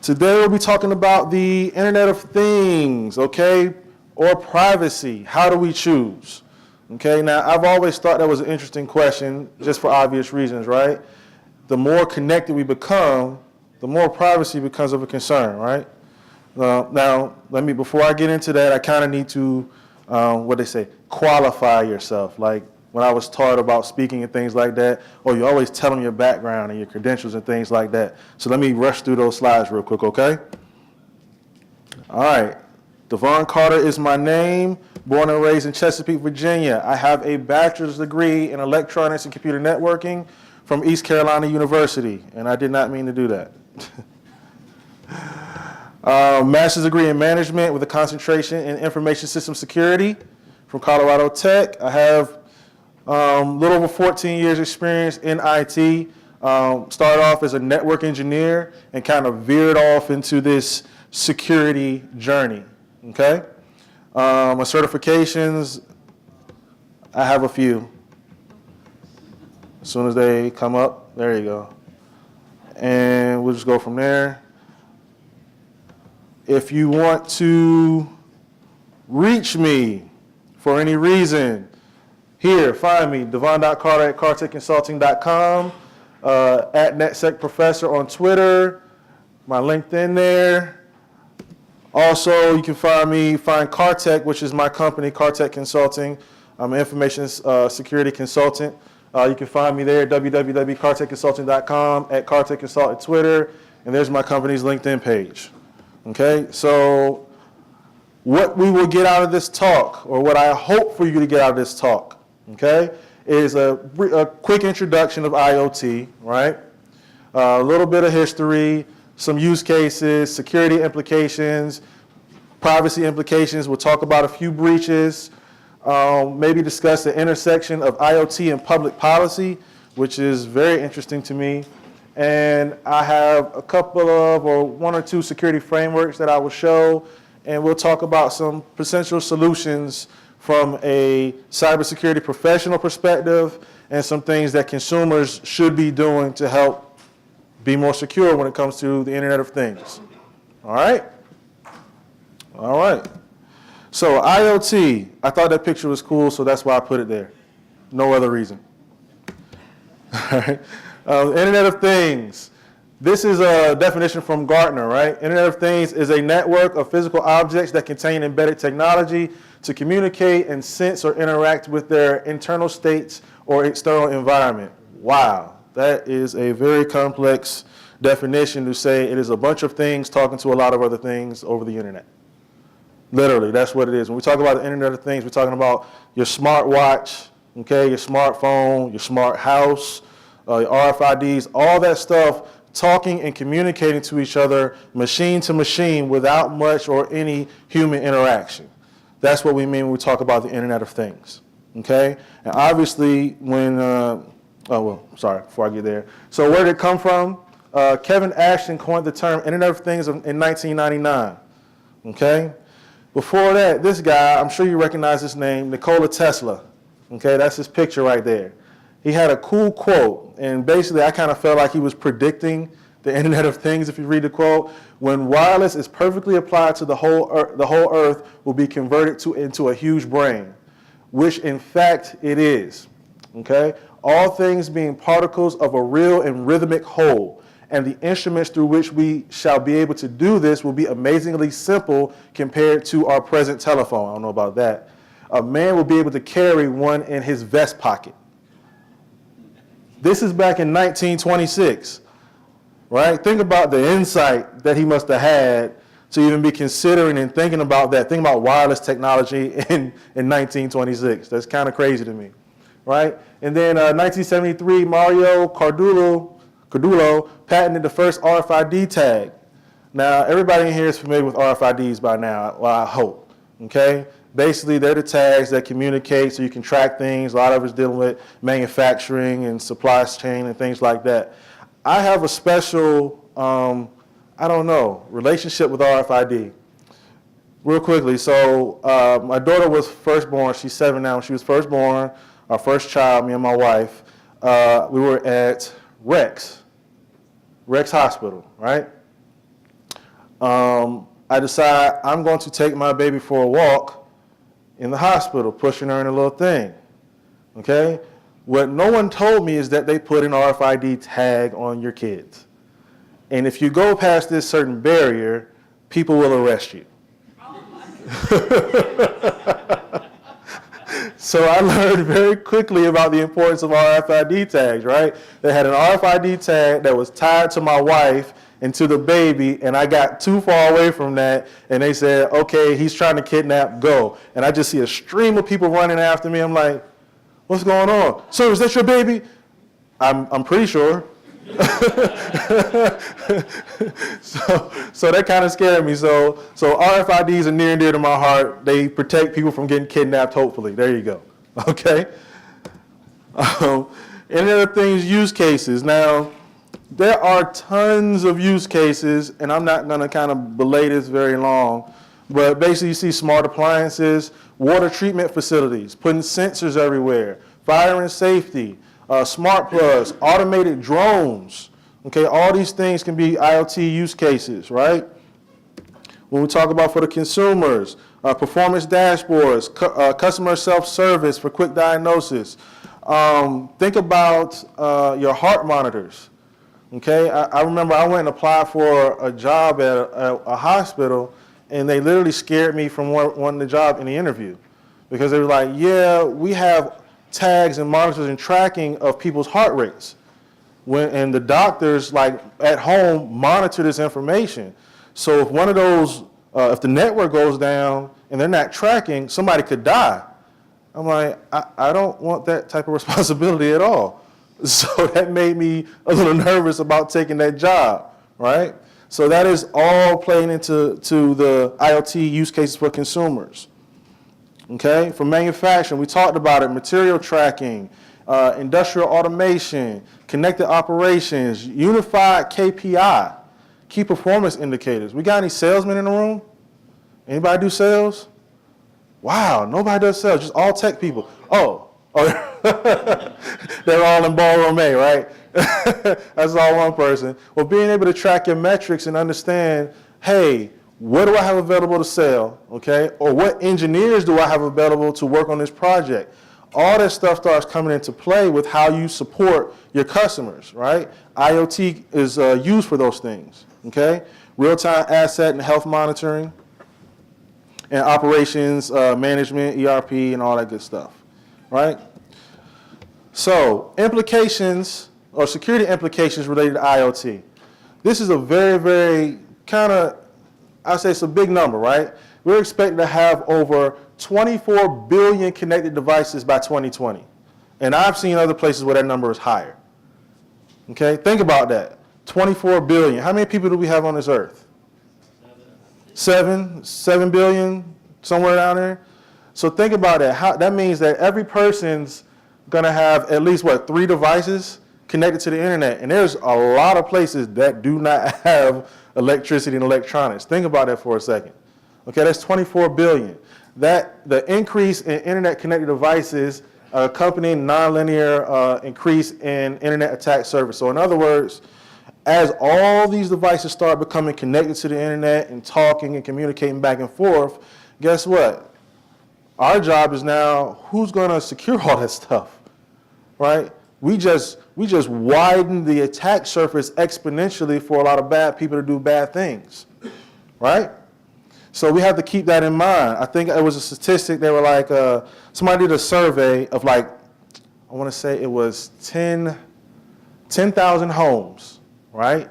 Today we'll be talking about the Internet of Things, okay, or privacy. How do we choose? Okay, now I've always thought that was an interesting question, just for obvious reasons, right? The more connected we become, the more privacy becomes of a concern, right? Now, before I get into that, I kind of need to, qualify yourself. Like when I was taught about speaking and things like that, or you always tell them your background and your credentials and things like that. So let me rush through those slides real quick, okay? All right, Devon Carter is my name, born and raised in Chesapeake, Virginia. I have a bachelor's degree in electronics and computer networking from East Carolina University, and I did not mean to do that. Master's degree in management with a concentration in information system security from Colorado Tech. I have a little over 14 years experience in IT. Started off as a network engineer and kind of veered off into this security journey, okay? My certifications, I have a few. As soon as they come up, there you go. And we'll just go from there. If you want to reach me for any reason, here, find me, devon.carter at CarTekConsulting.com, at NetSecProfessor on Twitter, my LinkedIn there. Also, you can find CarTek, which is my company, CarTek Consulting. I'm an information security consultant. You can find me there at www.cartekconsulting.com, at CarTek Consult at Twitter, and there's my company's LinkedIn page. Okay, so what we will get out of this talk, or what I hope for you to get out of this talk, okay, is a quick introduction of IoT, right? A little bit of history, some use cases, security implications, privacy implications. We'll talk about a few breaches, maybe discuss the intersection of IoT and public policy, which is very interesting to me. And I have a couple of, or one or two security frameworks that I will show, and we'll talk about some potential solutions from a cybersecurity professional perspective and some things that consumers should be doing to help be more secure when it comes to the Internet of Things. All right? All right. So IoT, I thought that picture was cool, so that's why I put it there. No other reason. All right. Internet of Things. This is a definition from Gartner, right? Internet of Things is a network of physical objects that contain embedded technology to communicate and sense or interact with their internal states or external environment. Wow, that is a very complex definition to say it is a bunch of things talking to a lot of other things over the internet. Literally, that's what it is. When we talk about the Internet of Things, we're talking about your smartwatch, okay, your smartphone, your smart house, your RFIDs, all that stuff, talking and communicating to each other, machine to machine, without much or any human interaction. That's what we mean when we talk about the Internet of Things, okay? And obviously, before I get there. So where did it come from? Kevin Ashton coined the term Internet of Things in 1999, okay? Before that, this guy, I'm sure you recognize his name, Nikola Tesla, okay? That's his picture right there. He had a cool quote, and basically I kind of felt like he was predicting the Internet of Things if you read the quote. When wireless is perfectly applied to the whole earth will be converted into a huge brain, which in fact it is, okay? All things being particles of a real and rhythmic whole, and the instruments through which we shall be able to do this will be amazingly simple compared to our present telephone. I don't know about that. A man will be able to carry one in his vest pocket. This is back in 1926, right? Think about the insight that he must have had to even be considering and thinking about that. Think about wireless technology in 1926. That's kind of crazy to me, right? And then 1973, Mario Cardullo patented the first RFID tag. Now, everybody in here is familiar with RFIDs by now, well, I hope, okay? Basically, they're the tags that communicate so you can track things. A lot of it's dealing with manufacturing and supply chain and things like that. I have a special, relationship with RFID. Real quickly, so my daughter was first born. She's 7 now. She was first born, our first child, me and my wife. We were at Rex Hospital, right? I decide I'm going to take my baby for a walk in the hospital, pushing her in a little thing, okay? What no one told me is that they put an RFID tag on your kids. And if you go past this certain barrier, people will arrest you. So I learned very quickly about the importance of RFID tags, right? They had an RFID tag that was tied to my wife and to the baby, and I got too far away from that, and they said, okay, he's trying to kidnap, go. And I just see a stream of people running after me. I'm like, what's going on? Sir, is that your baby? I'm pretty sure. So that kind of scared me. So RFIDs are near and dear to my heart. They protect people from getting kidnapped, hopefully. There you go. Okay? Any other things, use cases. Now, there are tons of use cases, and I'm not going to kind of belay this very long, but basically you see smart appliances, water treatment facilities, putting sensors everywhere, fire and safety, smart plugs, automated drones. Okay, all these things can be IoT use cases, right? When we talk about for the consumers, performance dashboards, customer self-service for quick diagnosis. Think about your heart monitors. Okay, I remember I went and applied for a job at a hospital, and they literally scared me from wanting the job in the interview, because they were like, yeah, we have tags and monitors and tracking of people's heart rates. And the doctors, like at home, monitor this information. So if one of those, if the network goes down and they're not tracking, somebody could die. I'm like, I don't want that type of responsibility at all. So that made me a little nervous about taking that job, right? So that is all playing into the IoT use cases for consumers. Okay, for manufacturing, we talked about it, material tracking, industrial automation, connected operations, unified KPI, key performance indicators. We got any salesmen in the room? Anybody do sales? Wow, nobody does sales, just all tech people. Oh, they're all in ballroom A, right? That's all one person. Well, being able to track your metrics and understand, hey, what do I have available to sell, okay? Or what engineers do I have available to work on this project? All that stuff starts coming into play with how you support your customers, right? IoT is used for those things, okay? Real-time asset and health monitoring, and operations management, ERP, and all that good stuff, right? So implications or security implications related to IoT. This is a very, very kind of, I say it's a big number, right? We're expected to have over 24 billion connected devices by 2020. And I've seen other places where that number is higher. Okay, think about that. 24 billion. How many people do we have on this earth? 7 billion, somewhere down there. So think about that. That means that every person's gonna have at least, 3 devices connected to the internet. And there's a lot of places that do not have electricity and electronics. Think about that for a second. Okay, that's 24 billion. The increase in internet connected devices accompanying nonlinear increase in internet attack surface. So in other words, as all these devices start becoming connected to the internet and talking and communicating back and forth, guess what? Our job is now, who's gonna secure all that stuff, right? We just widen the attack surface exponentially for a lot of bad people to do bad things, right? So we have to keep that in mind. I think it was a statistic, they were like, somebody did a survey of like, I wanna say it was 10,000 homes, right?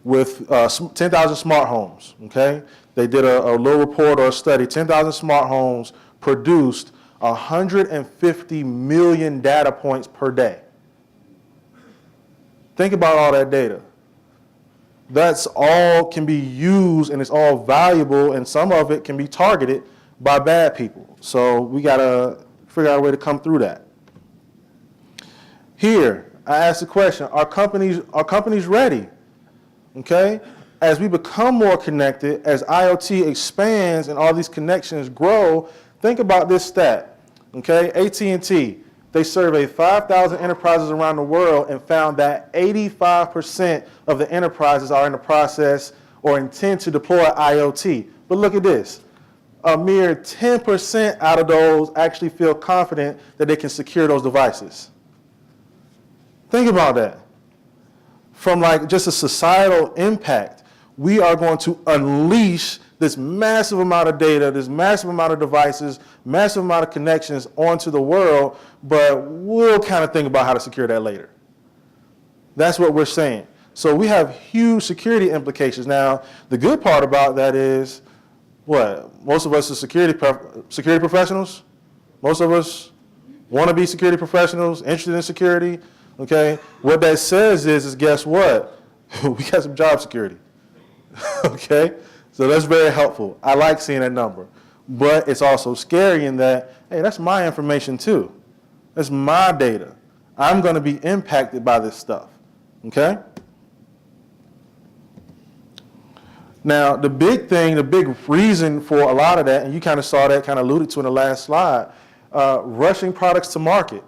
With 10,000 smart homes, okay? They did a little report or a study, 10,000 smart homes produced 150 million data points per day. Think about all that data. That's all can be used and it's all valuable, and some of it can be targeted by bad people. So we gotta figure out a way to come through that. Here, I asked the question, are companies ready? Okay? As we become more connected, as IoT expands and all these connections grow, think about this stat. Okay? AT&T, they surveyed 5,000 enterprises around the world and found that 85% of the enterprises are in the process or intend to deploy IoT. But look at this. A mere 10% out of those actually feel confident that they can secure those devices. Think about that. From like just a societal impact, we are going to unleash this massive amount of data, this massive amount of devices, massive amount of connections onto the world, but we'll kind of think about how to secure that later. That's what we're saying. So we have huge security implications. Now, the good part about that is, what? Most of us are security professionals. Most of us want to be security professionals, interested in security. Okay? What that says is guess what? We got some job security. Okay? So that's very helpful. I like seeing that number. But it's also scary in that, hey, that's my information too. That's my data. I'm going to be impacted by this stuff. Okay? Now, the big thing, the big reason for a lot of that, and you kind of saw that, kind of alluded to in the last slide, rushing products to market,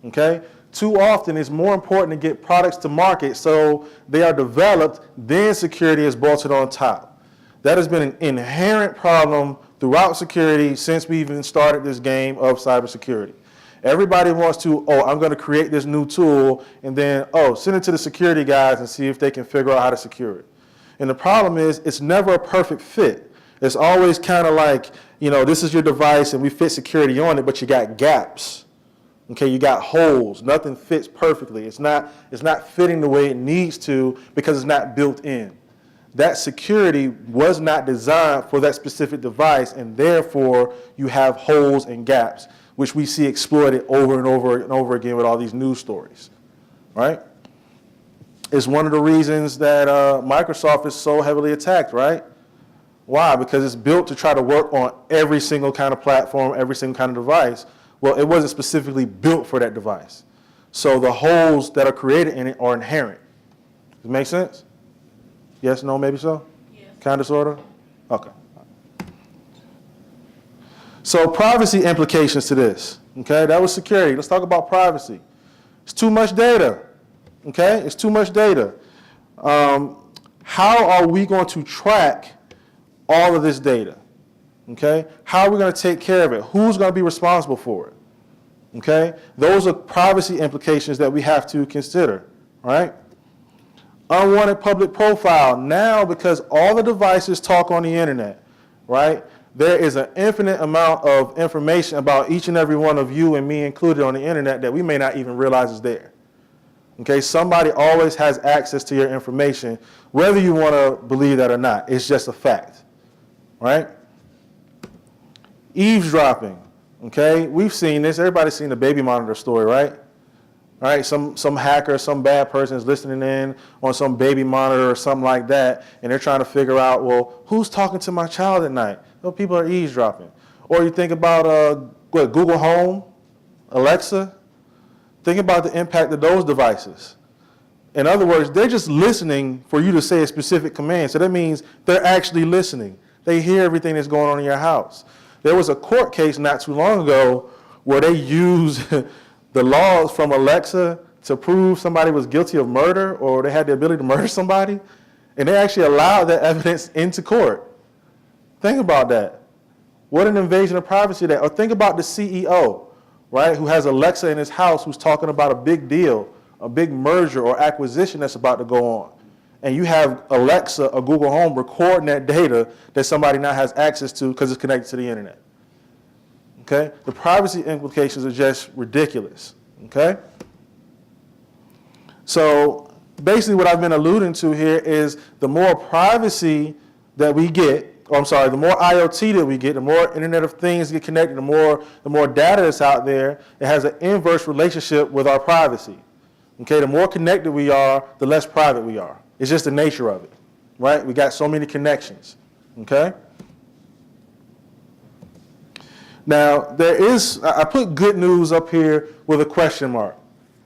okay? Too often, it's more important to get products to market so they are developed, then security is bolted on top. That has been an inherent problem throughout security since we even started this game of cybersecurity. Everybody wants to, oh, I'm going to create this new tool, and then, oh, send it to the security guys and see if they can figure out how to secure it. And the problem is, it's never a perfect fit. It's always kind of like, you know, this is your device and we fit security on it, but you got gaps. Okay, you got holes. Nothing fits perfectly. It's not fitting the way it needs to because it's not built in. That security was not designed for that specific device, and therefore you have holes and gaps, which we see exploited over and over and over again with all these news stories, right? It's one of the reasons that Microsoft is so heavily attacked, right? Why? Because it's built to try to work on every single kind of platform, every single kind of device. Well, it wasn't specifically built for that device. So the holes that are created in it are inherent. Does it make sense? Yes, no, maybe so? Yes. Kind of, sort of? Okay. So privacy implications to this, okay? That was security. Let's talk about privacy. It's too much data. Okay, it's too much data. How are we going to track all of this data? Okay, how are we going to take care of it? Who's going to be responsible for it? Okay, those are privacy implications that we have to consider, right? Unwanted public profile. Now, because all the devices talk on the internet, right, there is an infinite amount of information about each and every one of you and me included on the internet that we may not even realize is there. Okay, somebody always has access to your information, whether you want to believe that or not. It's just a fact, right? Eavesdropping, okay? We've seen this. Everybody's seen the baby monitor story, right? All right, some hacker, some bad person is listening in on some baby monitor or something like that, and they're trying to figure out, well, who's talking to my child at night? Well, people are eavesdropping. Or you think about Google Home, Alexa. Think about the impact of those devices. In other words, they're just listening for you to say a specific command. So that means they're actually listening. They hear everything that's going on in your house. There was a court case not too long ago where they used the laws from Alexa to prove somebody was guilty of murder or they had the ability to murder somebody, and they actually allowed that evidence into court. Think about that. What an invasion of privacy that. Or think about the CEO, right, who has Alexa in his house who's talking about a big deal, a big merger or acquisition that's about to go on. And you have Alexa or Google Home recording that data that somebody now has access to because it's connected to the internet. Okay? The privacy implications are just ridiculous. Okay? So basically what I've been alluding to here is the more privacy that we get, the more IoT that we get, the more Internet of Things get connected, the more data that's out there, it has an inverse relationship with our privacy. Okay, the more connected we are, the less private we are. It's just the nature of it, right? We got so many connections, okay? Now, I put good news up here with a question mark,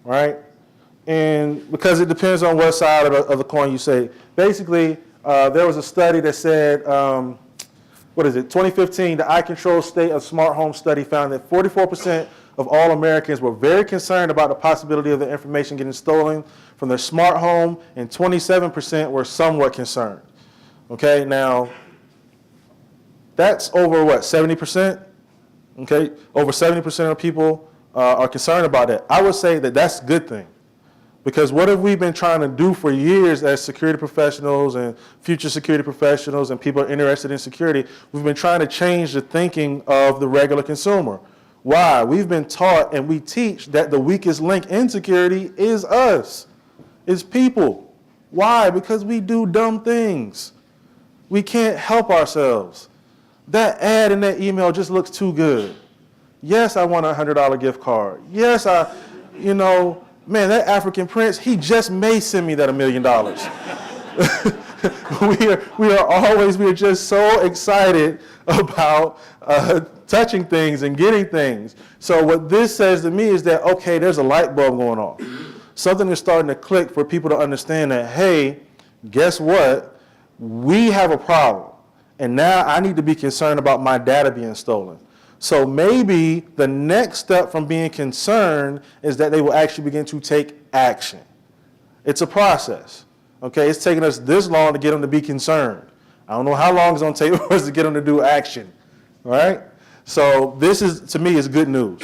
right? And because it depends on what side of the coin you say. Basically, there was a study that said, 2015, the iControl State of Smart Home study found that 44% of all Americans were very concerned about the possibility of their information getting stolen from their smart home, and 27% were somewhat concerned. Okay, now that's over what, 70%? Okay, over 70% of people are concerned about that. I would say that that's a good thing. Because what have we been trying to do for years as security professionals and future security professionals and people interested in security? We've been trying to change the thinking of the regular consumer. Why? We've been taught and we teach that the weakest link in security is us, is people. Why? Because we do dumb things. We can't help ourselves. That ad in that email just looks too good. Yes, I want a $100 gift card. Yes, man, that African prince, he just may send me that $1 million. we are just so excited about touching things and getting things. So what this says to me is that, okay, there's a light bulb going off. Something is starting to click for people to understand that, hey, guess what? We have a problem. And now I need to be concerned about my data being stolen. So maybe the next step from being concerned is that they will actually begin to take action. It's a process. Okay, it's taking us this long to get them to be concerned. I don't know how long it's going to take for us to get them to do action. All right? So this is, to me, is good news.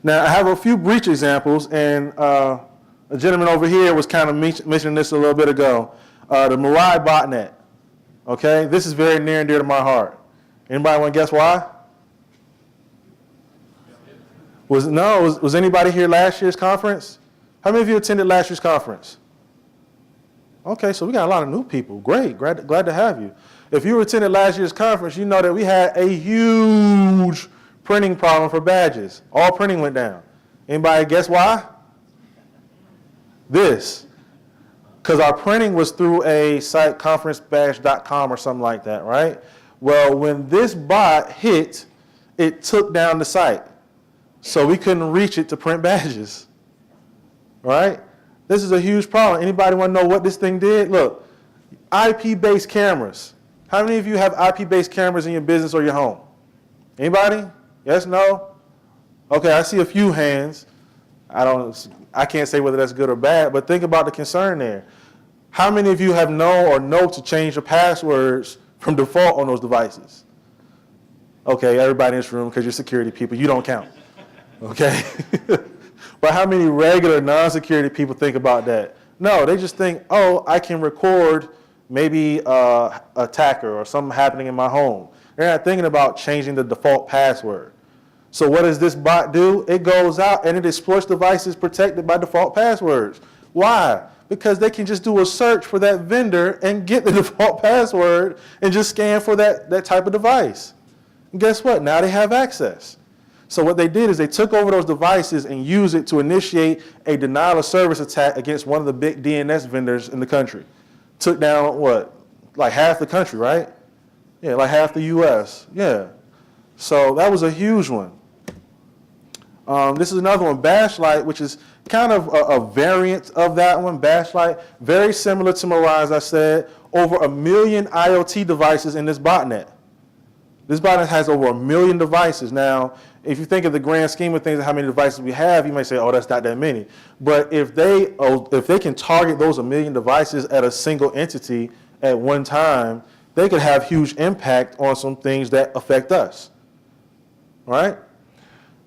Now, I have a few breach examples, and a gentleman over here was kind of mentioning this a little bit ago. The Malware botnet. Okay, this is very near and dear to my heart. Anybody want to guess why? Was anybody here last year's conference? How many of you attended last year's conference? Okay, so we got a lot of new people. Great, glad to have you. If you attended last year's conference, you know that we had a huge printing problem for badges. All printing went down. Anybody guess why? This. Because our printing was through a site, conferencebadge.com or something like that, right? Well, when this bot hit, it took down the site. So we couldn't reach it to print badges, right? This is a huge problem. Anybody want to know what this thing did? Look, IP-based cameras. How many of you have IP-based cameras in your business or your home? Anybody? Yes, no? Okay, I see a few hands. I can't say whether that's good or bad, but think about the concern there. How many of you have known or know to change the passwords from default on those devices? Okay, everybody in this room, because you're security people, you don't count. Okay? But how many regular non-security people think about that? No, they just think, oh, I can record maybe an attacker or something happening in my home. They're not thinking about changing the default password. So what does this bot do? It goes out and it exploits devices protected by default passwords. Why? Because they can just do a search for that vendor and get the default password and just scan for that type of device. And guess what? Now they have access. So what they did is they took over those devices and used it to initiate a denial of service attack against one of the big DNS vendors in the country. Took down what? Like half the country, right? Yeah, like half the US. Yeah. So that was a huge one. This is another one, Boschlight, which is kind of a variant of that one. Boschlight, very similar to Malware, as I said. Over 1 million IoT devices in this botnet. This botnet has over 1 million devices. Now, if you think of the grand scheme of things and how many devices we have, you might say, oh, that's not that many. But if they can target those 1 million devices at a single entity at one time, they could have huge impact on some things that affect us. Right?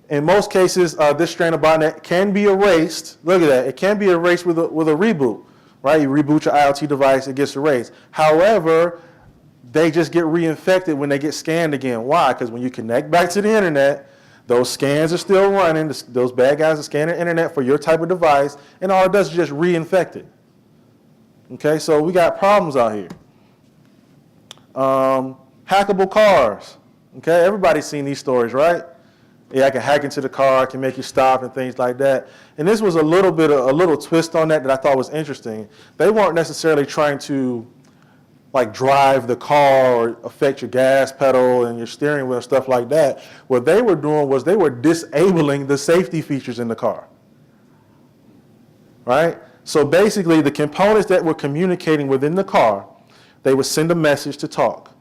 In most cases, this strain of botnet can be erased. Look at that. It can be erased with a reboot, right? You reboot your IoT device, it gets erased. However, they just get reinfected when they get scanned again. Why? Because when you connect back to the internet, those scans are still running. Those bad guys are scanning the internet for your type of device, and all it does is just reinfect it. Okay, so we got problems out here. Hackable cars. Okay, everybody's seen these stories, right? Yeah, I can hack into the car, I can make you stop and things like that. And this was a little twist on that I thought was interesting. They weren't necessarily trying to like drive the car or affect your gas pedal and your steering wheel, stuff like that. What they were doing was they were disabling the safety features in the car. Right? So basically the components that were communicating within the car, they would send a message to talk.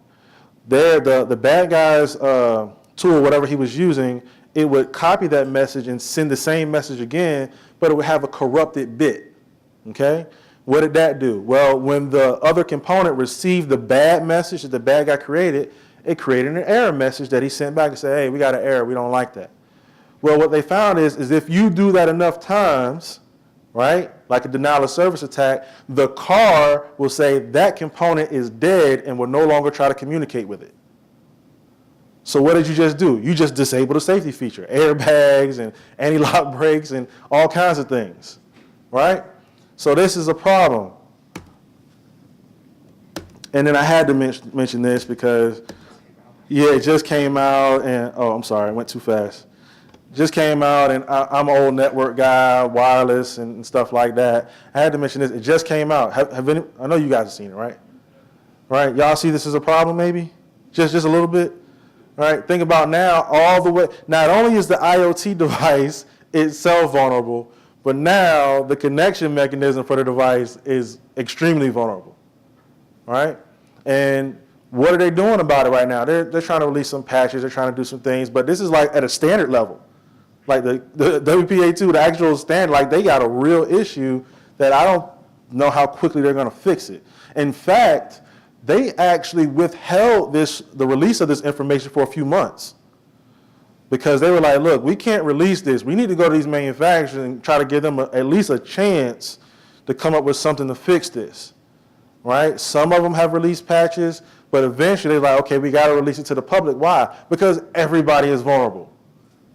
The bad guy's tool, whatever he was using, it would copy that message and send the same message again, but it would have a corrupted bit, okay? What did that do? Well, when the other component received the bad message that the bad guy created, it created an error message that he sent back and said, hey, we got an error, we don't like that. Well, what they found is if you do that enough times, right, like a denial of service attack, the car will say that component is dead and will no longer try to communicate with it. So what did you just do? You just disabled a safety feature, airbags and anti-lock brakes and all kinds of things, right? So this is a problem. And then I had to mention this because, yeah, it just came out and, oh, I'm sorry, I went too fast. Just came out, and I'm an old network guy, wireless and stuff like that. I had to mention this. It just came out. I know you guys have seen it, right? Right? Y'all see this as a problem, maybe? Just a little bit? Right? Think about now, all the way. Not only is the IoT device itself vulnerable, but now the connection mechanism for the device is extremely vulnerable. Right? And what are they doing about it right now? They're trying to release some patches. They're trying to do some things, but this is like at a standard level. Like the WPA2, the actual standard, like they got a real issue that I don't know how quickly they're going to fix it. In fact, they actually withheld the release of this information for a few months because they were like, look, we can't release this. We need to go to these manufacturers and try to give them at least a chance to come up with something to fix this, right? Some of them have released patches, but eventually they're like, okay, we got to release it to the public. Why? Because everybody is vulnerable.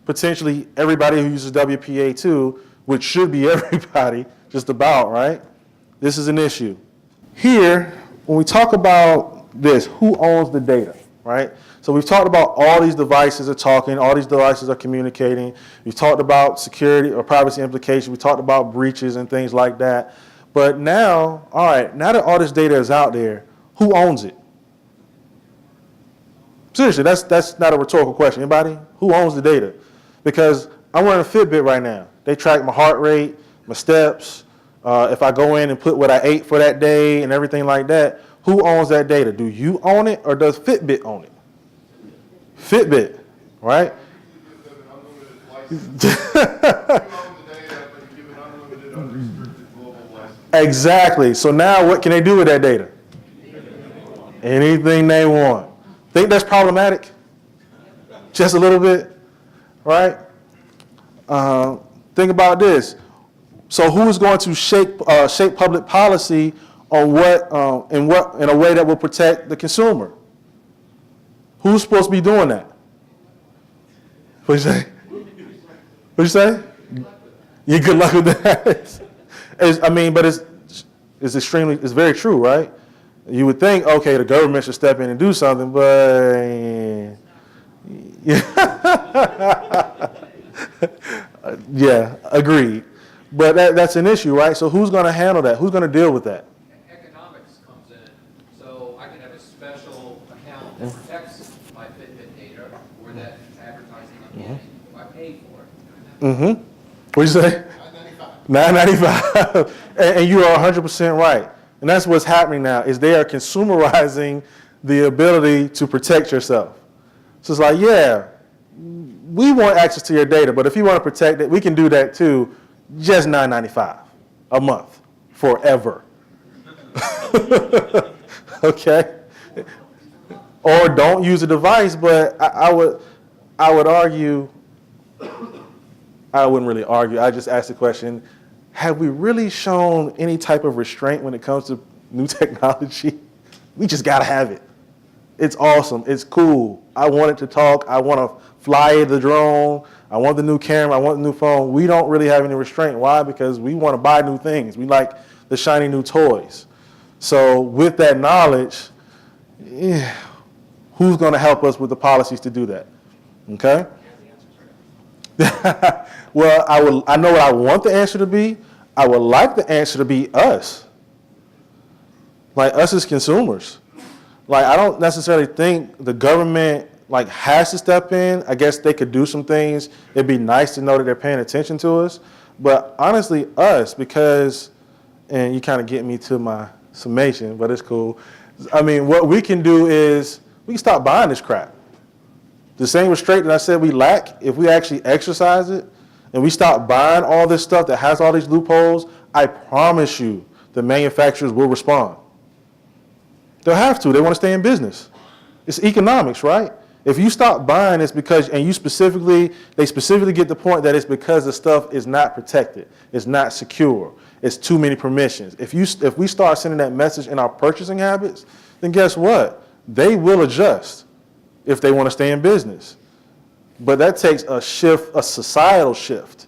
Potentially everybody who uses WPA2, which should be everybody, just about, right? This is an issue. Here, when we talk about this, who owns the data, right? So we've talked about all these devices are talking, all these devices are communicating. We've talked about security or privacy implications. We talked about breaches and things like that. But now, all right, now that all this data is out there, who owns it? Seriously, that's not a rhetorical question. Anybody? Who owns the data? Because I'm wearing a Fitbit right now. They track my heart rate, my steps, if I go in and put what I ate for that day and everything like that. Who owns that data? Do you own it or does Fitbit own it? Fitbit, right? Exactly. So now what can they do with that data? Anything they want. Think that's problematic? Just a little bit, right? Think about this. So who's going to shape public policy on in a way that will protect the consumer? Who's supposed to be doing that? What you say? What you say? Yeah, good luck with that. But it's very true, right? You would think, okay, the government should step in and do something, but yeah, agreed. But that's an issue, right? So who's going to handle that? Who's going to deal with that? Economics comes in. So I can have a special account that protects my Fitbit data or that advertising I'm getting if I pay for it. Mm-hmm. What'd you say? $9.95. And you are 100% right. And that's what's happening now, is they are consumerizing the ability to protect yourself. So it's like, yeah, we want access to your data, but if you want to protect it, we can do that too, just $9.95 a month, forever. Okay? Or don't use a device, but I would argue, I wouldn't really argue, I just asked the question, have we really shown any type of restraint when it comes to new technology? We just gotta have it. It's awesome, it's cool. I want it to talk, I wanna fly the drone, I want the new camera, I want the new phone. We don't really have any restraint. Why? Because we wanna buy new things. We like the shiny new toys. So with that knowledge, who's gonna help us with the policies to do that? Okay? Well, I know what I want the answer to be. I would like the answer to be us. Like us as consumers. Like I don't necessarily think the government has to step in. I guess they could do some things. It'd be nice to know that they're paying attention to us. But honestly, us, because, and you kind of get me to my summation, but it's cool. I mean, what we can do is we can stop buying this crap. The same restraint that I said we lack, if we actually exercise it and we stop buying all this stuff that has all these loopholes, I promise you the manufacturers will respond. They'll have to. They want to stay in business. It's economics, right? If you stop buying, it's because, and they specifically get the point that it's because the stuff is not protected. It's not secure. It's too many permissions. If we start sending that message in our purchasing habits, then guess what? They will adjust if they want to stay in business. But that takes a shift, a societal shift,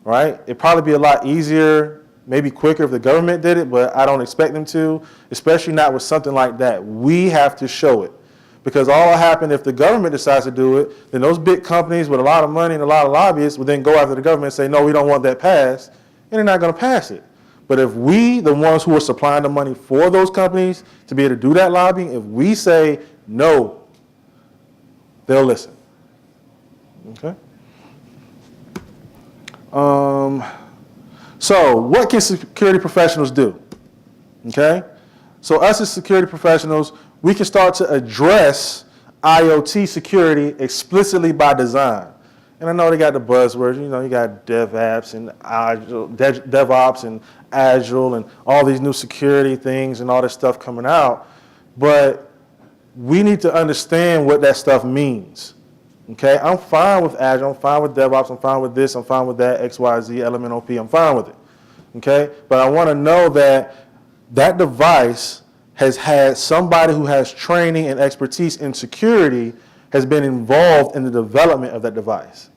right? It'd probably be a lot easier, maybe quicker if the government did it, but I don't expect them to, especially not with something like that. We have to show it. Because all will happen if the government decides to do it, then those big companies with a lot of money and a lot of lobbyists will then go after the government and say, no, we don't want that passed, and they're not going to pass it. But if we, the ones who are supplying the money for those companies to be able to do that lobbying, if we say no, they'll listen. Okay? So what can security professionals do? Okay? So us as security professionals, we can start to address IoT security explicitly by design. And I know they got the buzzwords, you got DevOps and DevOps and Agile and all these new security things and all this stuff coming out. But we need to understand what that stuff means. Okay, I'm fine with Agile, I'm fine with DevOps, I'm fine with this, I'm fine with that, XYZ, LMNOP, I'm fine with it. Okay, but I want to know that that device has had somebody who has training and expertise in security has been involved in the development of that device.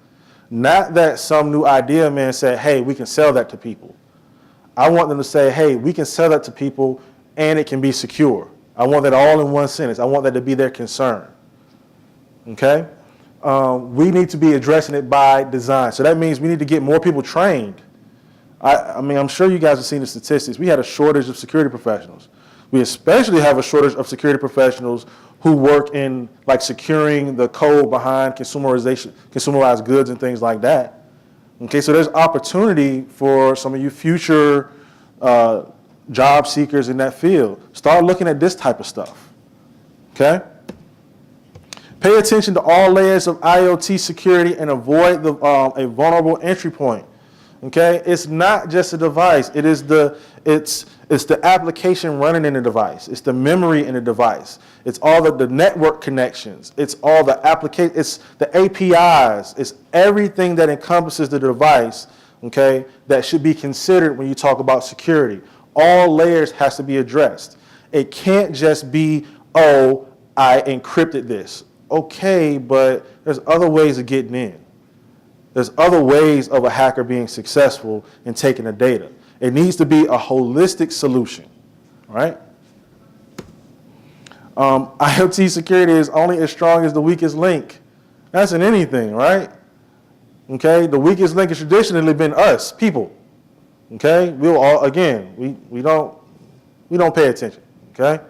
Not that some new idea man said, hey, we can sell that to people. I want them to say, hey, we can sell that to people and it can be secure. I want that all in one sentence. I want that to be their concern. Okay? We need to be addressing it by design. So that means we need to get more people trained. I mean, I'm sure you guys have seen the statistics. We had a shortage of security professionals. We especially have a shortage of security professionals who work in like securing the code behind consumerized goods and things like that. Okay, so there's opportunity for some of you future job seekers in that field. Start looking at this type of stuff. Okay? Pay attention to all layers of IoT security and avoid a vulnerable entry point. Okay, it's not just a device. It's the application running in the device. It's the memory in the device. It's all the network connections. It's all the application. It's the APIs. It's everything that encompasses the device. Okay, that should be considered when you talk about security. All layers has to be addressed. It can't just be, oh, I encrypted this. Okay, but there's other ways of getting in. There's other ways of a hacker being successful in taking the data. It needs to be a holistic solution, right? IoT security is only as strong as the weakest link. That's in anything, right? Okay, the weakest link has traditionally been us, people. Okay, we'll all, again, we don't pay attention, okay?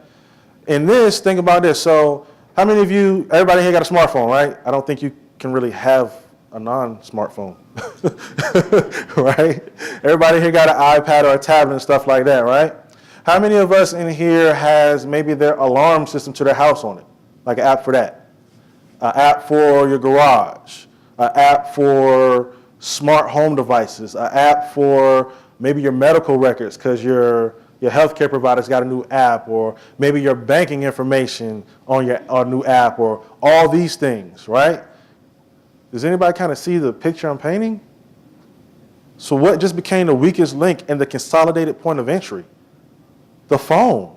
In this, think about this. So how many of you, everybody here got a smartphone, right? I don't think you can really have a non-smartphone, right? Everybody here got an iPad or a tablet and stuff like that, right? How many of us in here has maybe their alarm system to their house on it? Like an app for that. An app for your garage. An app for smart home devices. An app for maybe your medical records because your healthcare provider's got a new app, or maybe your banking information on your new app, or all these things, right? Does anybody kind of see the picture I'm painting? So what just became the weakest link and the consolidated point of entry? The phone.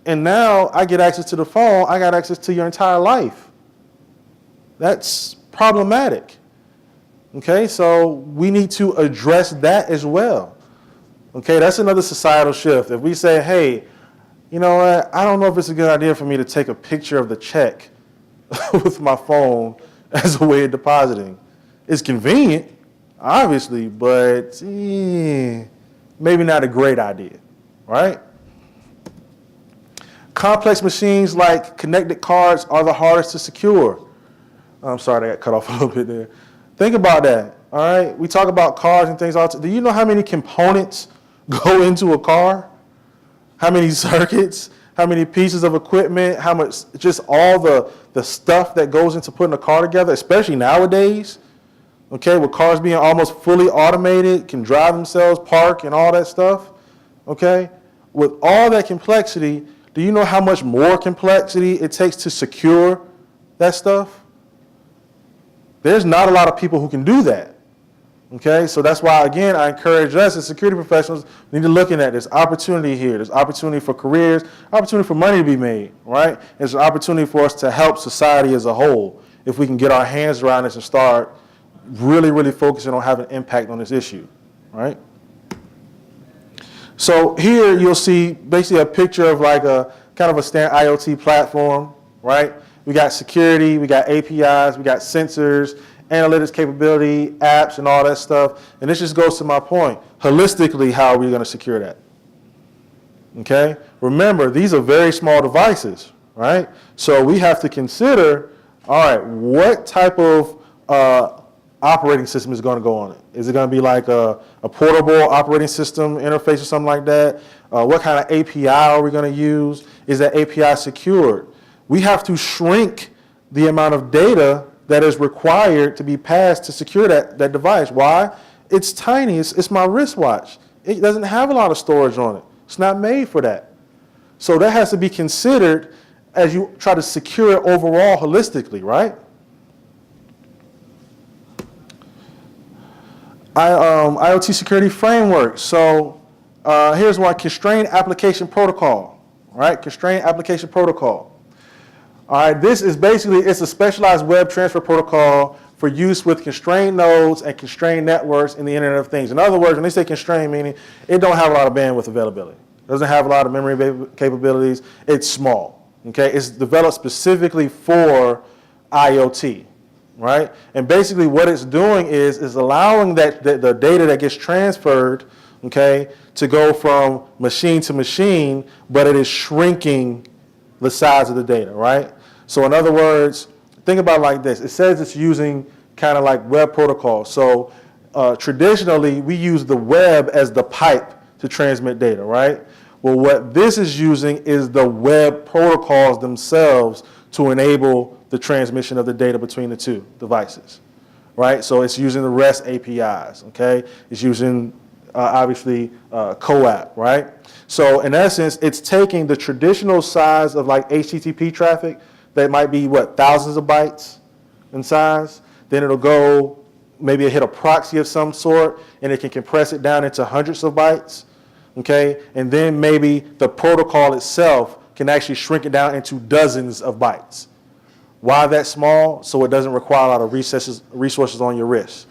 And now I get access to the phone, I got access to your entire life. That's problematic. Okay, so we need to address that as well. Okay, that's another societal shift. If we say, hey, you know what, I don't know if it's a good idea for me to take a picture of the check with my phone as a way of depositing. It's convenient, obviously, but maybe not a great idea, right? Complex machines like connected cards are the hardest to secure. I'm sorry, I got cut off a little bit there. Think about that, all right? We talk about cars and things all the time. Do you know how many components go into a car? How many circuits? How many pieces of equipment? How much, just all the stuff that goes into putting a car together, especially nowadays, okay, with cars being almost fully automated, can drive themselves, park, and all that stuff, okay? with all that complexity, do you know how much more complexity it takes to secure that stuff? There's not a lot of people who can do that. Okay, so that's why, again, I encourage us as security professionals, we need to look at this opportunity here. There's opportunity for careers, opportunity for money to be made, right? There's an opportunity for us to help society as a whole if we can get our hands around this and start really, really focusing on having impact on this issue, right? So here you'll see basically a picture of like a kind of a standard IoT platform, right? We got security, we got APIs, we got sensors, analytics capability, apps, and all that stuff. And this just goes to my point. Holistically, how are we going to secure that? Okay? Remember, these are very small devices, right? So we have to consider, all right, what type of operating system is going to go on it? Is it going to be like a portable operating system interface or something like that? What kind of API are we going to use? Is that API secured? We have to shrink the amount of data that is required to be passed to secure that device. Why? It's tiny. It's my wristwatch. It doesn't have a lot of storage on it. It's not made for that. So that has to be considered as you try to secure it overall holistically, right? IoT security framework. So here's one, Constraint Application Protocol, right? Constraint Application Protocol. All right, this is basically, it's a specialized web transfer protocol for use with constrained nodes and constrained networks in the Internet of Things. In other words, when they say constrained, meaning it don't have a lot of bandwidth availability. It doesn't have a lot of memory capabilities. It's small, okay? It's developed specifically for IoT, right? And basically what it's doing is allowing the data that gets transferred, okay, to go from machine to machine, but it is shrinking the size of the data, right? So in other words, think about it like this. It says it's using kind of like web protocol. So traditionally, we use the web as the pipe to transmit data, right? Well, what this is using is the web protocols themselves to enable the transmission of the data between the two devices, right? So it's using the REST APIs, okay? It's using, obviously, CoAP, right? So in essence, it's taking the traditional size of like HTTP traffic that might be, what, thousands of bytes in size. Then it'll go, maybe it hit a proxy of some sort, and it can compress it down into hundreds of bytes, okay? And then maybe the protocol itself can actually shrink it down into dozens of bytes. Why that small? So it doesn't require a lot of resources on your wrist,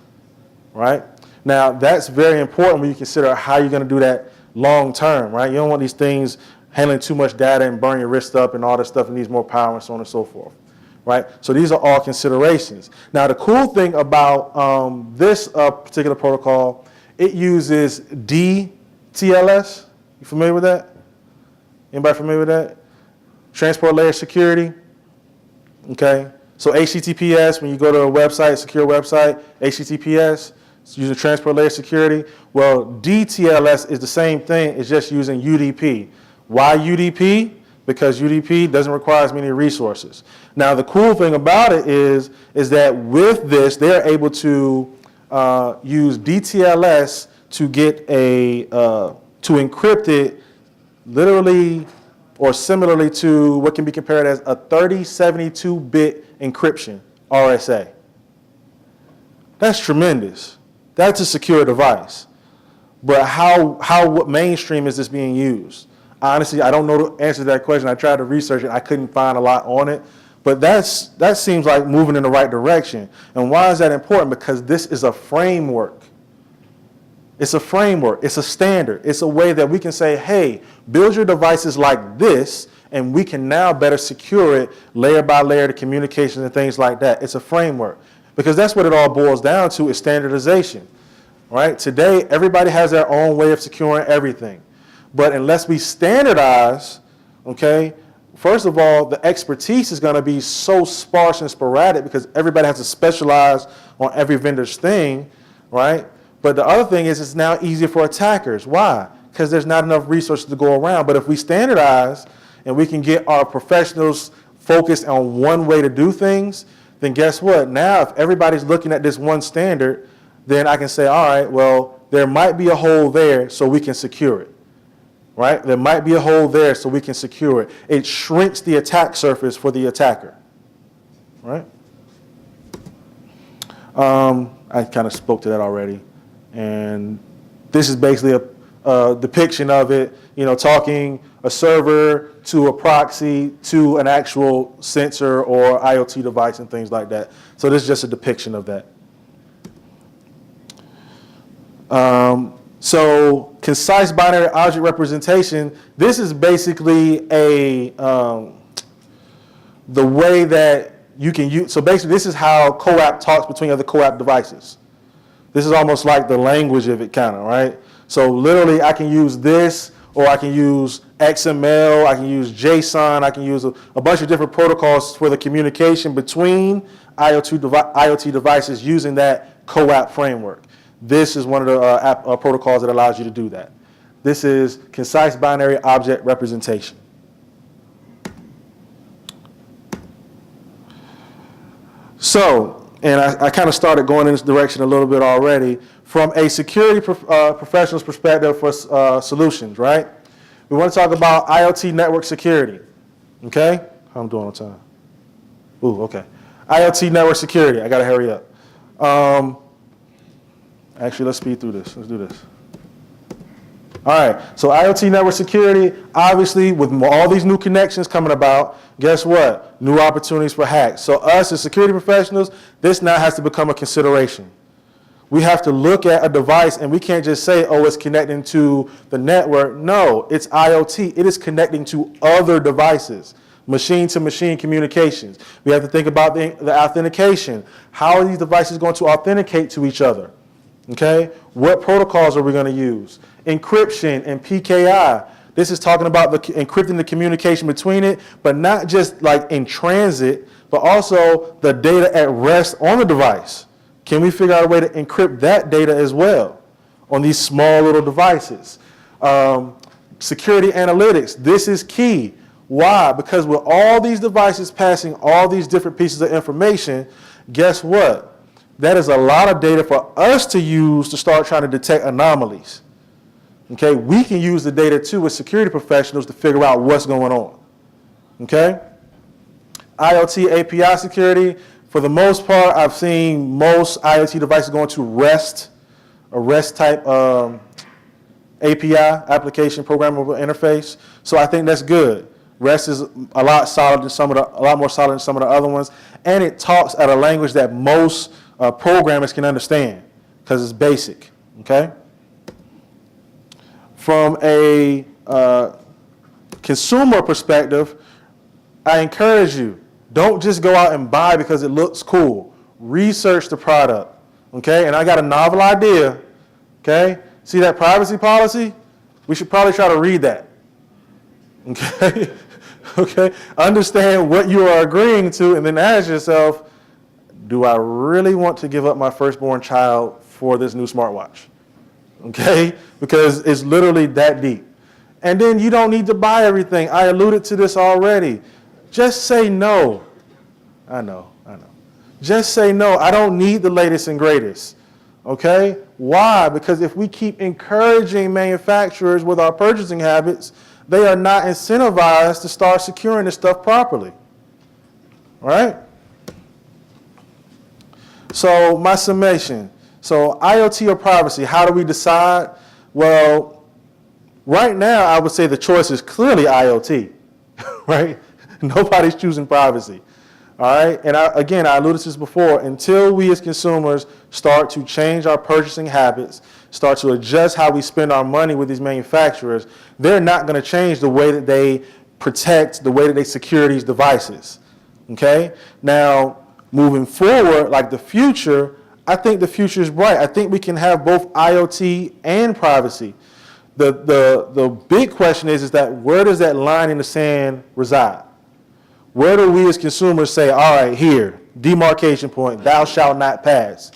right? Now, that's very important when you consider how you're going to do that long term, right? You don't want these things handling too much data and burn your wrist up and all this stuff. It needs more power and so on and so forth, right? So these are all considerations. Now, the cool thing about this particular protocol, it uses DTLS. You familiar with that? Anybody familiar with that? Transport layer security. Okay. So HTTPS, when you go to a website, secure website, HTTPS, it's using transport layer security. Well, DTLS is the same thing. It's just using UDP. Why UDP? Because UDP doesn't require as many resources. Now, the cool thing about it is that with this, they're able to use DTLS to get to encrypt it literally or similarly to what can be compared as a 3072-bit encryption, RSA. That's tremendous. That's a secure device. But how mainstream is this being used? Honestly, I don't know the answer to that question. I tried to research it. I couldn't find a lot on it. But that seems like moving in the right direction. And why is that important? Because this is a framework. It's a framework. It's a standard. It's a way that we can say, hey, build your devices like this, and we can now better secure it layer by layer, the communications and things like that. It's a framework. Because that's what it all boils down to, is standardization. Right? Today, everybody has their own way of securing everything. But unless we standardize, okay, first of all, the expertise is going to be so sparse and sporadic because everybody has to specialize on every vendor's thing, right? But the other thing is it's now easier for attackers. Why? Because there's not enough resources to go around. But if we standardize and we can get our professionals focused on one way to do things, then guess what? Now, if everybody's looking at this one standard, then I can say, all right, well, there might be a hole there so we can secure it. right? There might be a hole there so we can secure it. It shrinks the attack surface for the attacker, right? I kind of spoke to that already. And this is basically a depiction of it, talking a server to a proxy to an actual sensor or IoT device and things like that. So this is just a depiction of that. So concise binary object representation, this is basically the way that you can use, so basically this is how CoAP talks between other CoAP devices. This is almost like the language of it kind of, right? So literally I can use this, or I can use XML, I can use JSON, I can use a bunch of different protocols for the communication between IoT devices using that CoAP framework. This is one of the protocols that allows you to do that. This is concise binary object representation. So, and I kind of started going in this direction a little bit already, from a security professional's perspective for solutions, right? We want to talk about IoT network security, okay? How I'm doing on time? Ooh, okay. IoT network security, I got to hurry up. Actually, let's speed through this. Let's do this. All right, so IoT network security, obviously with all these new connections coming about, guess what? New opportunities for hacks. So us as security professionals, this now has to become a consideration. We have to look at a device and we can't just say, oh, it's connecting to the network. No, it's IoT. It is connecting to other devices, machine-to-machine communications. We have to think about the authentication. How are these devices going to authenticate to each other? Okay, what protocols are we going to use? Encryption and PKI. This is talking about encrypting the communication between it, but not just like in transit, but also the data at rest on the device. Can we figure out a way to encrypt that data as well on these small little devices? Security analytics. This is key. Why? Because with all these devices passing all these different pieces of information, guess what? That is a lot of data for us to use to start trying to detect anomalies. Okay, we can use the data too as security professionals to figure out what's going on. Okay, IoT API security. For the most part, I've seen most IoT devices going to REST, a REST type API, application programmable interface. So I think that's good. REST is a lot more solid than some of the other ones, and it talks at a language that most programmers can understand because it's basic. Okay. From a consumer perspective, I encourage you, don't just go out and buy because it looks cool. Research the product, okay? And I got a novel idea, okay? See that privacy policy? We should probably try to read that, okay? Okay? Understand what you are agreeing to and then ask yourself, do I really want to give up my firstborn child for this new smartwatch? Okay, because it's literally that deep. And then you don't need to buy everything. I alluded to this already. Just say no. I know. Just say no. I don't need the latest and greatest. Okay? Why? Because if we keep encouraging manufacturers with our purchasing habits, they are not incentivized to start securing this stuff properly. All right? So my summation. So IoT or privacy, how do we decide? Well, right now I would say the choice is clearly IoT, right? Nobody's choosing privacy, all right? And I alluded to this before, until we as consumers start to change our purchasing habits, start to adjust how we spend our money with these manufacturers, they're not gonna change the way that they protect, the way that they secure these devices, okay? Now, moving forward, like the future, I think the future is bright. I think we can have both IoT and privacy. The big question is that where does that line in the sand reside? Where do we as consumers say, all right, here, demarcation point, thou shalt not pass.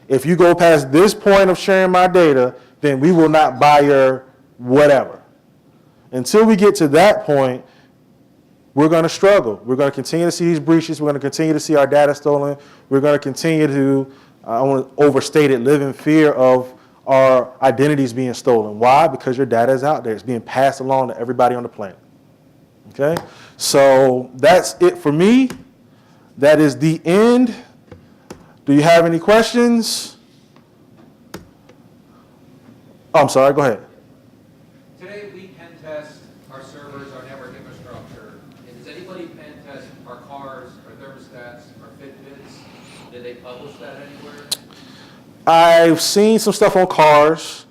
If you go past this point of sharing my data, then we will not buy your whatever. Until we get to that point, we're going to struggle. We're going to continue to see these breaches. We're going to continue to see our data stolen. We're going to continue to, I want to overstate it, live in fear of are identities being stolen. Why? Because your data is out there. It's being passed along to everybody on the planet. Okay? So that's it for me. That is the end. Do you have any questions? Oh, I'm sorry, go ahead. Today we pen test our servers, our network infrastructure. And does anybody pen test our cars, our thermostats, our Fitbits? Did they publish that anywhere? I've seen some stuff on cars.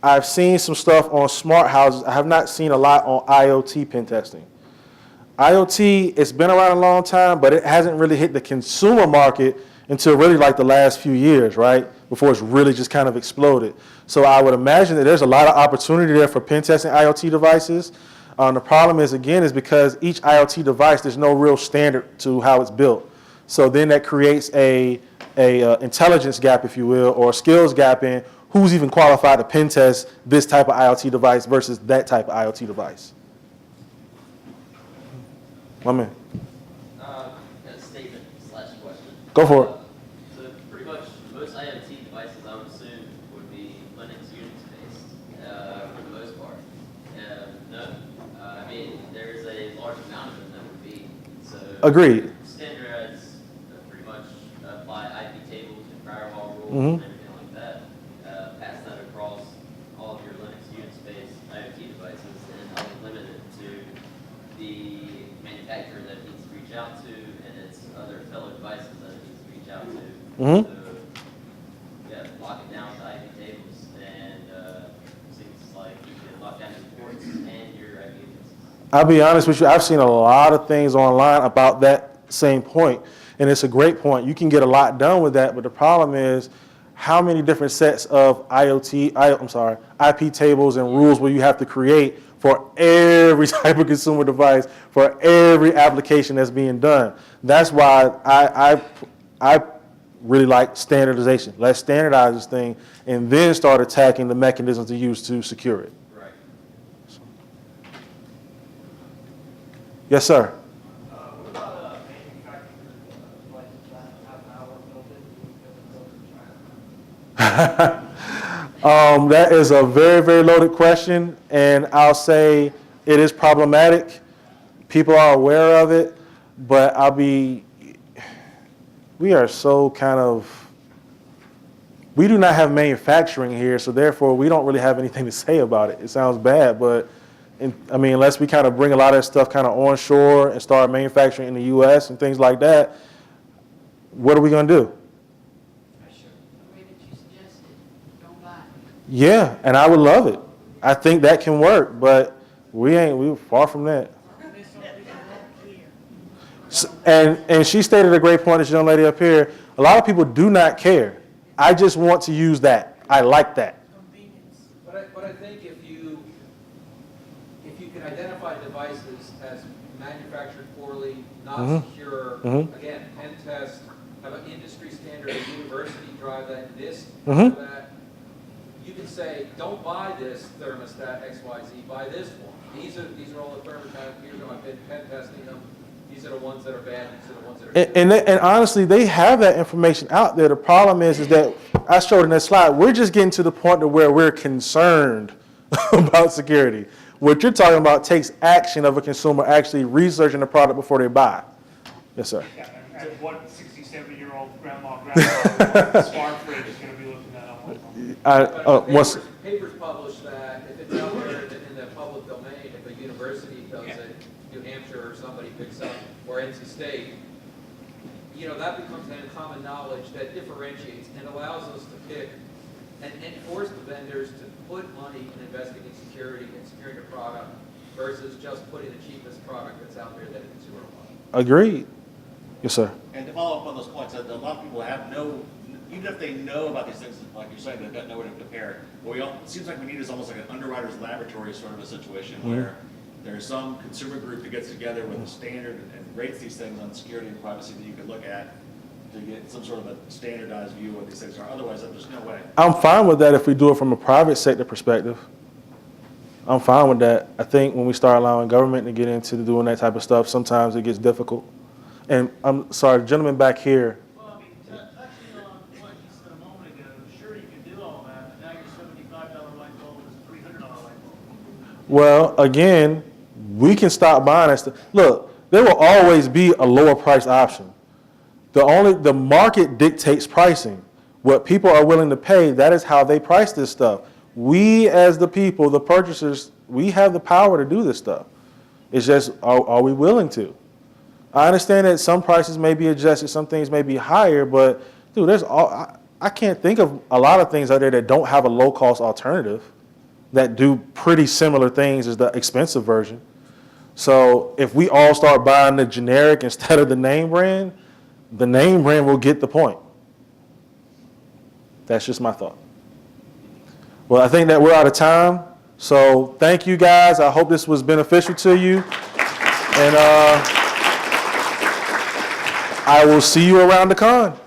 I've seen some stuff on smart houses. I have not seen a lot on IoT pen testing. IoT, it's been around a long time, but it hasn't really hit the consumer market until really like the last few years, right? Before it's really just kind of exploded. So I would imagine that there's a lot of opportunity there for pen testing IoT devices. The problem is, again, is because each IoT device, there's no real standard to how it's built. So then that creates a intelligence gap, if you will, or a skills gap in who's even qualified to pen test this type of IoT device versus that type of IoT device. My man. A statement / question. Go for it. So pretty much most IoT devices, I would assume, would be Linux Unix based for the most part. No, I mean there's a large amount of them that would be. So Agreed. Standardize pretty much apply IP tables and firewall rules Mhm. and everything like that. Pass that across all of your Linux Unix based IoT devices, and only limit it to the manufacturer that it needs to reach out to and its other fellow devices that it needs to reach out to. Mhm. So, yeah, lock it down to IP tables, and seems like you can lock down your ports and your IP addresses. I'll be honest with you, I've seen a lot of things online about that same point, and it's a great point. You can get a lot done with that, but the problem is how many different sets of IP tables and rules will you have to create for every type of consumer device, for every application that's being done. That's why I really like standardization. Let's standardize this thing and then start attacking the mechanisms to use to secure it. Right. Yes, sir. What about manufactured devices that have malware built into them? That is a very, very loaded question, and I'll say it is problematic. People are aware of it, but we are so kind of, we do not have manufacturing here, so therefore we don't really have anything to say about it. It sounds bad, but unless we kind of bring a lot of that stuff kind of onshore and start manufacturing in the U.S. and things like that, what are we going to do? The way that you suggested, don't buy. Yeah, and I would love it. I think that can work, but we're far from that. And she stated a great point, this young lady up here. A lot of people do not care. I just want to use that. I like that. But I think if you can identify devices as manufactured poorly, not Mhm. secure, Mhm. again, pen test, have an industry standard, a university drive that, this, Mhm. that, you can say, don't buy this thermostat XYZ, buy this one. These are all the thermostats, I've been pen testing them. These are the ones that are bad, these are the ones that are good. And honestly, they have that information out there. The problem is that I showed in that slide, we're just getting to the point to where we're concerned about security. What you're talking about takes action of a consumer actually researching the product before they buy. Yes, sir. Yeah, and what 60, 70-year-old grandma with a smart fridge is going to be looking at on my phone. Papers publish that, if it's out there in the public domain, if a university does it, New Hampshire or somebody picks up, or NC State, that becomes then common knowledge that differentiates and allows us to pick and force the vendors to put money in investing in security and securing the product versus just putting the cheapest product that's out there that a consumer wants. Agreed. Yes, sir. And to follow up on those points, a lot of people have even if they know about these things, like you're saying, they've got nowhere to compare. What it seems like we need is almost like an underwriter's laboratory sort of a situation where there's some consumer group that gets together with a standard and rates these things on security and privacy that you could look at to get some sort of a standardized view of what these things are. Otherwise, there's no way. I'm fine with that if we do it from a private sector perspective. I'm fine with that. I think when we start allowing government to get into doing that type of stuff, sometimes it gets difficult. And I'm sorry, the gentleman back here. Well, I mean, touching on what you said a moment ago, sure you can do all that, but now you're Well, again, we can stop buying that stuff. Look, there will always be a lower price option. The market dictates pricing. What people are willing to pay, that is how they price this stuff. We as the people, the purchasers, we have the power to do this stuff. It's just, are we willing to? I understand that some prices may be adjusted, some things may be higher, but dude, I can't think of a lot of things out there that don't have a low-cost alternative that do pretty similar things as the expensive version. So if we all start buying the generic instead of the name brand will get the point. That's just my thought. Well, I think that we're out of time. So thank you guys. I hope this was beneficial to you. And I will see you around the con.